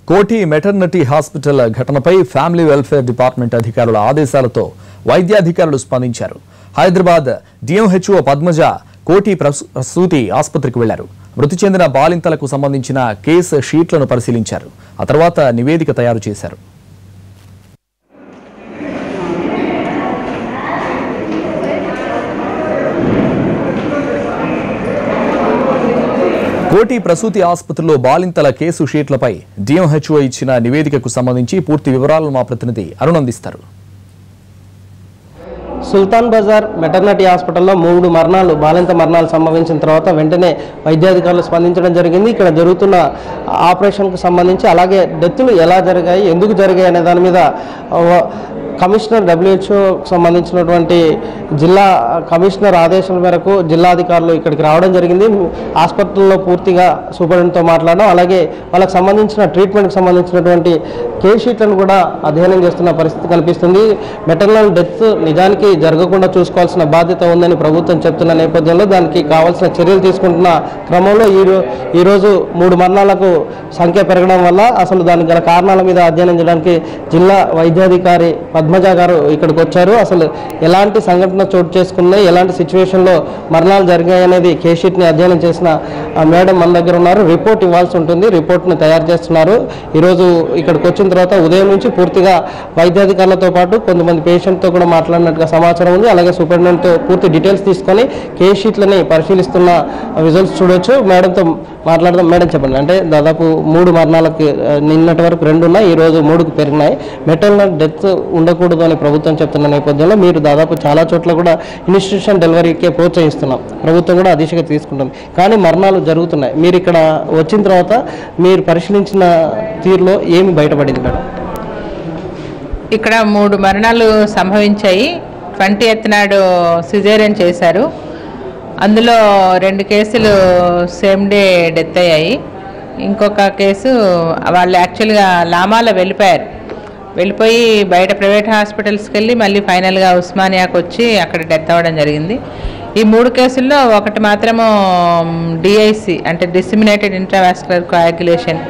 కోటి maternity hospital ఘటనపై family welfare department అధికారుల ఆదేశాలతో వైద్యాధికారులు స్పందించారు. హైదరాబాద్ డిఎంహెచ్ఓ పద్మజ కోటి ప్రసూతి ఆసుపత్రికి వెళ్లారు. మృతి చెందిన బాలింతలకు సంబంధించిన కేసు షీట్లను పరిశీలించారు. ఆ తర్వాత నివేదిక తయారు చేశారు. కోటి ప్రసూతి ఆసుపత్రిలో బాలింతల కేసు షీట్లపై డిఎంహెచ్ఓ ఇచ్చిన నివేదికకు సంబంధించి పూర్తి వివరాలను మా ప్రతినిధి అరుణ్ అందిస్తారు. సుల్తాన్ బజార్ మెటర్నిటీ హాస్పిటల్లో 3 మరణాలు బాలింత మరణాలు సంభవించిన తర్వాత వెంటనే వైద్యాధికారులు స్పందించడం జరిగింది. ఇక్కడ జరుగుతున్న ఆపరేషన్కు సంబంధించి అలాగే డెత్తులు ఎలా జరిగాయి, ఎందుకు జరిగాయి అనే దాని మీద కమిషనర్ WHO సంబంధించినటువంటి జిల్లా కమిషనర్ ఆదేశాల మేరకు జిల్లా అధికారులు ఇక్కడికి రావడం జరిగింది. హాస్పిటల్లో పూర్తిగా సూపరింటెండెంట్తో మాట్లాడడం, అలాగే వాళ్ళకి సంబంధించిన ట్రీట్మెంట్కి సంబంధించినటువంటి కేస్ షీట్లను కూడా అధ్యయనం చేస్తున్న పరిస్థితి కనిపిస్తుంది. మెటర్నల్ డెత్ నిజానికి జరగకుండా చూసుకోవాల్సిన బాధ్యత ఉందని ప్రభుత్వం చెప్తున్న నేపథ్యంలో దానికి కావాల్సిన చర్యలు తీసుకుంటున్న క్రమంలో ఈరోజు 3 మరణాలకు సంఖ్య పెరగడం వల్ల అసలు దానికి గల కారణాల మీద అధ్యయనం చేయడానికి జిల్లా వైద్యాధికారి పద్మజ గారు ఇక్కడికి వచ్చారు. అసలు ఎలాంటి సంఘటన చోటు చేసుకున్నాయి, ఎలాంటి సిచ్యువేషన్లో మరణాలు జరిగాయి అనేది కేస్ షీట్ని అధ్యయనం చేసిన మేడం మన దగ్గర ఉన్నారు. రిపోర్ట్ ఇవ్వాల్సి ఉంటుంది, రిపోర్ట్ని తయారు చేస్తున్నారు. ఈరోజు ఇక్కడికి వచ్చిన తర్వాత ఉదయం నుంచి పూర్తిగా వైద్యాధికారులతో పాటు కొంతమంది పేషెంట్తో కూడా మాట్లాడినట్టుగా సమాచారం ఉంది. అలాగే సూపరింటెండెంట్తో పూర్తి డీటెయిల్స్ తీసుకొని కేస్ షీట్లని పరిశీలిస్తున్న విజువల్స్ చూడొచ్చు. మేడంతో మాట్లాడదాం. మేడం చెప్పండి, అంటే దాదాపు 3 మరణాలకు నిన్నటి వరకు 2 ఉన్నాయి, ఈరోజు 3కు పెరిగినాయి. మెటర్నల్ డెత్ ఉండకూడదు అని ప్రభుత్వం చెప్తున్న నేపథ్యంలో మీరు దాదాపు చాలా చోట్ల కూడా ఇన్స్టిట్యూషన్ డెలివరీకే ప్రోత్సహిస్తున్నాం, ప్రభుత్వం కూడా ఆ దిశగా తీసుకుంటుంది, కానీ మరణాలు జరుగుతున్నాయి. మీరు ఇక్కడ వచ్చిన తర్వాత మీరు పరిశీలించిన తీరులో ఏమి బయటపడింది మేడం? ఇక్కడ 3 మరణాలు సంభవించాయి. 20th నాడు సిజేరియన్ చేశారు. అందులో 2 కేసులు సేమ్ డే డెత్ అయ్యాయి. ఇంకొక కేసు వాళ్ళు యాక్చువల్గా లామాలో వెళ్ళిపోయి బయట ప్రైవేట్ హాస్పిటల్స్కి వెళ్ళి మళ్ళీ ఫైనల్గా ఉస్మానియాకి వచ్చి అక్కడ డెత్ అవ్వడం జరిగింది. ఈ 3 కేసుల్లో ఒకటి మాత్రము DIC అంటే డిసిమినేటెడ్ ఇంట్రావాస్కులర్ కోయాగ్యులేషన్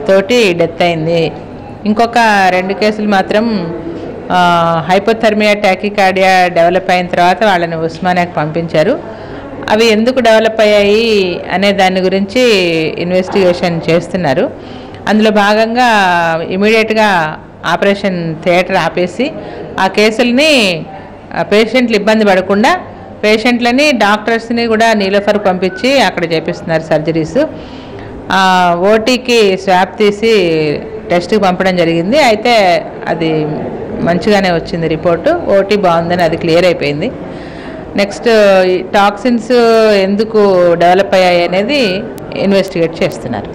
తోటి డెత్ అయింది. ఇంకొక 2 కేసులు మాత్రం హైపోథర్మియా టాకికార్డియా డెవలప్ అయిన తర్వాత వాళ్ళని ఉస్మానియాకి పంపించారు. అవి ఎందుకు డెవలప్ అయ్యాయి అనే దాని గురించి ఇన్వెస్టిగేషన్ చేస్తున్నారు. అందులో భాగంగా ఇమీడియట్గా ఆపరేషన్ థియేటర్ ఆపేసి ఆ కేసుల్ని పేషెంట్లు ఇబ్బంది పడకుండా పేషెంట్లని డాక్టర్స్ని కూడా నీలోఫర్ పంపించి అక్కడ చేపిస్తున్నారు సర్జరీస్. ఓటీకి స్వాబ్ తీసి టెస్ట్కి పంపడం జరిగింది. అయితే అది మంచిగానే వచ్చింది రిపోర్టు, ఓటీ బాగుందని అది క్లియర్ అయిపోయింది. నెక్స్ట్ టాక్సిన్స్ ఎందుకు డెవలప్ అయ్యాయి అనేది ఇన్వెస్టిగేట్ చేస్తున్నారు.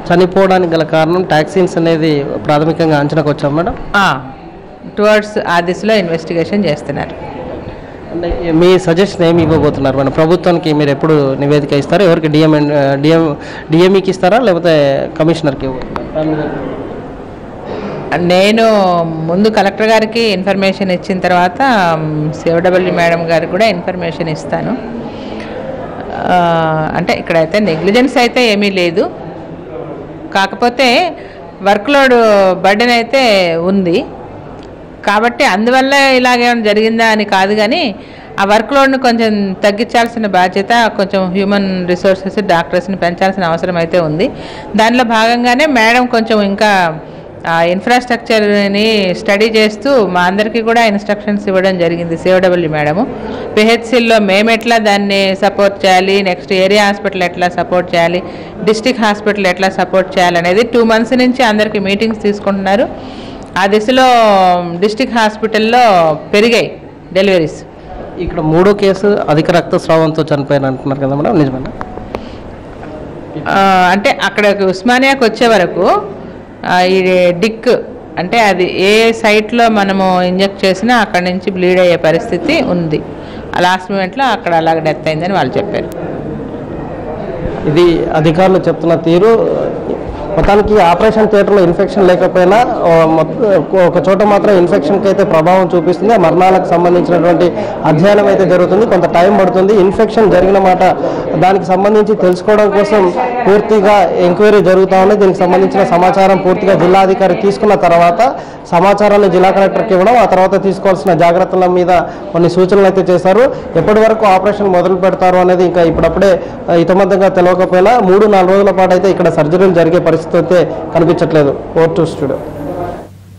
చనిపోవడానికి గల కారణం టాక్సిన్స్ అనేది ప్రాథమికంగా అంచనాకు వచ్చాం మేడం. టువర్డ్స్ ఆ దిశలో ఇన్వెస్టిగేషన్ చేస్తున్నారు. అంటే మీ సజెషన్ ఏమి ఇవ్వబోతున్నారు మేడం? ప్రభుత్వానికి మీరు ఎప్పుడు నివేదిక ఇస్తారా? ఎవరికి డిఎంఈకి ఇస్తారా లేకపోతే కమిషనర్కి ఇవ్వబోతున్నారు? నేను ముందు కలెక్టర్ గారికి ఇన్ఫర్మేషన్ ఇచ్చిన తర్వాత COW మేడం గారికి కూడా ఇన్ఫర్మేషన్ ఇస్తాను. అంటే ఇక్కడైతే నెగ్లిజెన్స్ అయితే ఏమీ లేదు, కాకపోతే వర్క్లోడ్ బర్డెన్ అయితే ఉంది కాబట్టి అందువల్ల ఇలాగేమైనా జరిగిందా అని కాదు, కానీ ఆ వర్క్లోడ్ని కొంచెం తగ్గించాల్సిన బాధ్యత కొంచెం హ్యూమన్ రిసోర్సెస్ డాక్టర్స్ని పెంచాల్సిన అవసరం అయితే ఉంది. దానిలో భాగంగానే మేడం కొంచెం ఇంకా ఇన్ఫ్రాస్ట్రక్చర్ని స్టడీ చేస్తూ మా అందరికీ కూడా ఇన్స్ట్రక్షన్స్ ఇవ్వడం జరిగింది COW మేడము. PHCలో మేము ఎట్లా దాన్ని సపోర్ట్ చేయాలి, నెక్స్ట్ ఏరియా హాస్పిటల్ ఎట్లా సపోర్ట్ చేయాలి, డిస్ట్రిక్ట్ హాస్పిటల్ ఎట్లా సపోర్ట్ చేయాలనేది 2 months నుంచి అందరికీ మీటింగ్స్ తీసుకుంటున్నారు. ఆ దిశలో డిస్ట్రిక్ట్ హాస్పిటల్లో పెరిగాయి డెలివరీస్. ఇక్కడ 3వ కేసు అధిక రక్తస్రావంతో చనిపోయాను అంటున్నారు కదా మేడం, నిజమేనా? అంటే అక్కడ ఉస్మానియాకి వచ్చే వరకు ఈ డిక్ అంటే అది ఏ సైట్లో మనము ఇంజెక్ట్ చేసినా అక్కడి నుంచి బ్లీడ్ అయ్యే పరిస్థితి ఉంది. ఆ లాస్ట్ మూమెంట్లో అక్కడ అలాగ డెత్ అయిందని వాళ్ళు చెప్పారు. ఇది అధికారులు చెప్తున్న తీరు. మొత్తానికి ఆపరేషన్ థియేటర్లో ఇన్ఫెక్షన్ లేకపోయినా ఒక చోట మాత్రం ఇన్ఫెక్షన్కి అయితే ప్రభావం చూపిస్తుంది. ఆ మరణాలకు సంబంధించినటువంటి అధ్యయనం అయితే జరుగుతుంది, కొంత టైం పడుతుంది. ఇన్ఫెక్షన్ జరిగిన మాట దానికి సంబంధించి తెలుసుకోవడం కోసం పూర్తిగా ఎంక్వైరీ జరుగుతూ ఉంది. దీనికి సంబంధించిన సమాచారం పూర్తిగా జిల్లాధికారి తీసుకున్న తర్వాత సమాచారాన్ని జిల్లా కలెక్టర్కి ఇవ్వడం, ఆ తర్వాత తీసుకోవాల్సిన జాగ్రత్తల మీద కొన్ని సూచనలు అయితే చేశారు. ఎప్పటి వరకు ఆపరేషన్ మొదలు పెడతారు అనేది ఇంకా ఇప్పుడప్పుడే ఇతమద్దంగా తెలియకపోయినా 3-4 రోజుల పాటు అయితే ఇక్కడ సర్జరీలు జరిగే పరిస్థితి అయితే కనిపించట్లేదు. Over to studio.